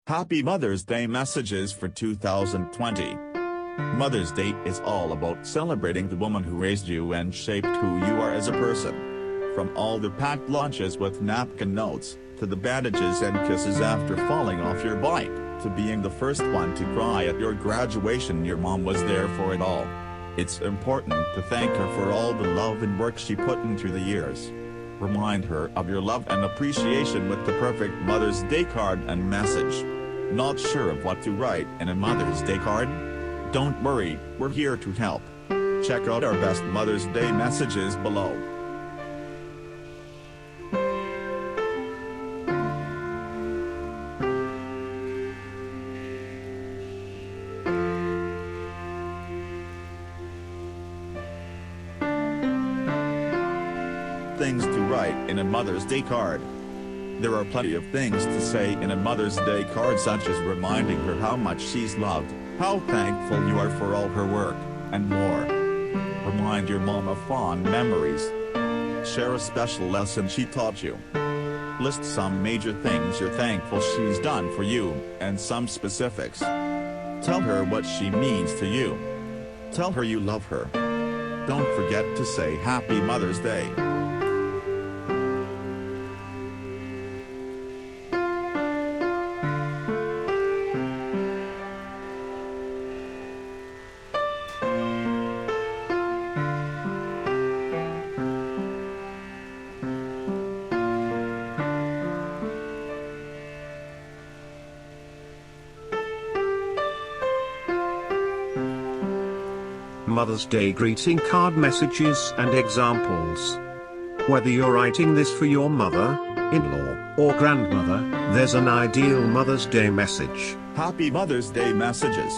Happy Mother's Day messages for 2020. Mother's Day is all about celebrating the woman who raised you and shaped who you are as a person. From all the packed lunches with napkin notes, to the bandages and kisses after falling off your bike, to being the first one to cry at your graduation, your mom was there for it all. It's important to thank her for all the love and work she put in through the years. Remind her of your love and appreciation with the perfect Mother's Day card and message. Not sure of what to write in a Mother's Day card? Don't worry, we're here to help. Check out our best Mother's Day messages below. Things to write in a Mother's Day card. There are plenty of things to say in a Mother's Day card, such as reminding her how much she's loved, how thankful you are for all her work, and more. Remind your mom of fond memories. Share a special lesson she taught you. List some major things you're thankful she's done for you, and some specifics. Tell her what she means to you. Tell her you love her. Don't forget to say Happy Mother's Day. Mother's Day greeting card messages and examples. Whether you're writing this for your mother, in-law, or grandmother, there's an ideal Mother's Day message. Happy Mother's Day messages.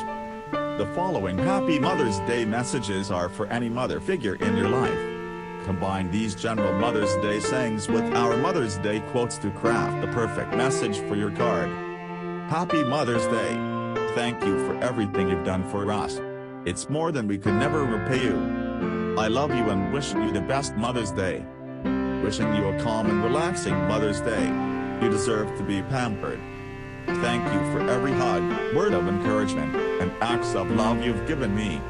The following Happy Mother's Day messages are for any mother figure in your life. Combine these general Mother's Day sayings with our Mother's Day quotes to craft the perfect message for your card. Happy Mother's Day. Thank you for everything you've done for us. It's more than we could never repay you. I love you and wish you the best Mother's Day. Wishing you a calm and relaxing Mother's Day. You deserve to be pampered. Thank you for every hug, word of encouragement, and acts of love you've given me.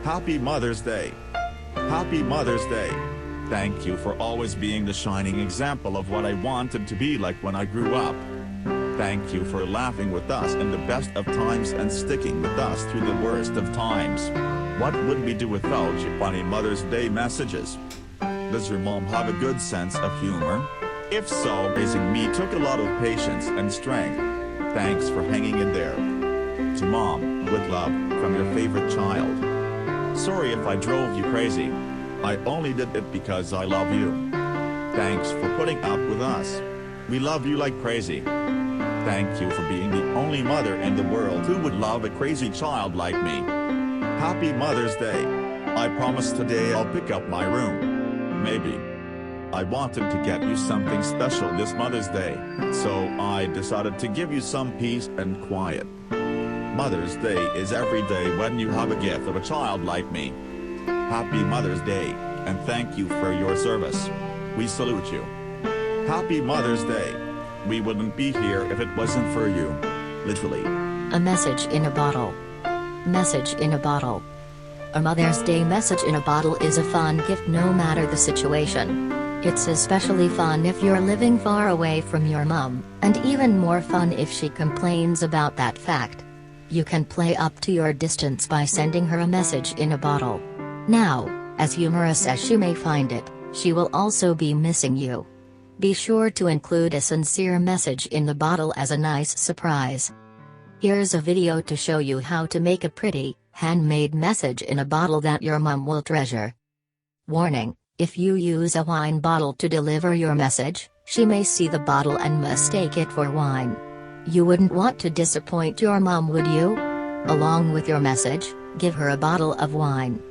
Happy Mother's Day. Happy Mother's Day. Thank you for always being the shining example of what I wanted to be like when I grew up. Thank you for laughing with us in the best of times and sticking with us through the worst of times. What would we do without you? Funny Mother's Day messages. Does your mom have a good sense of humor? If so, raising me took a lot of patience and strength. Thanks for hanging in there. To Mom, with love, from your favorite child. Sorry if I drove you crazy. I only did it because I love you. Thanks for putting up with us. We love you like crazy. Thank you for being the only mother in the world who would love a crazy child like me. Happy Mother's Day. I promise today I'll pick up my room. Maybe. I wanted to get you something special this Mother's Day, so I decided to give you some peace and quiet. Mother's Day is every day when you have a gift of a child like me. Happy Mother's Day, and thank you for your service. We salute you. Happy Mother's Day. We wouldn't be here if it wasn't for you. Literally. A message in a bottle. Message in a bottle. A Mother's Day message in a bottle is a fun gift no matter the situation. It's especially fun if you're living far away from your mom, and even more fun if she complains about that fact. You can play up to your distance by sending her a message in a bottle. Now, as humorous as she may find it, she will also be missing you. Be sure to include a sincere message in the bottle as a nice surprise. Here's a video to show you how to make a pretty, handmade message in a bottle that your mom will treasure. Warning: if you use a wine bottle to deliver your message, she may see the bottle and mistake it for wine. You wouldn't want to disappoint your mom, would you? Along with your message, give her a bottle of wine.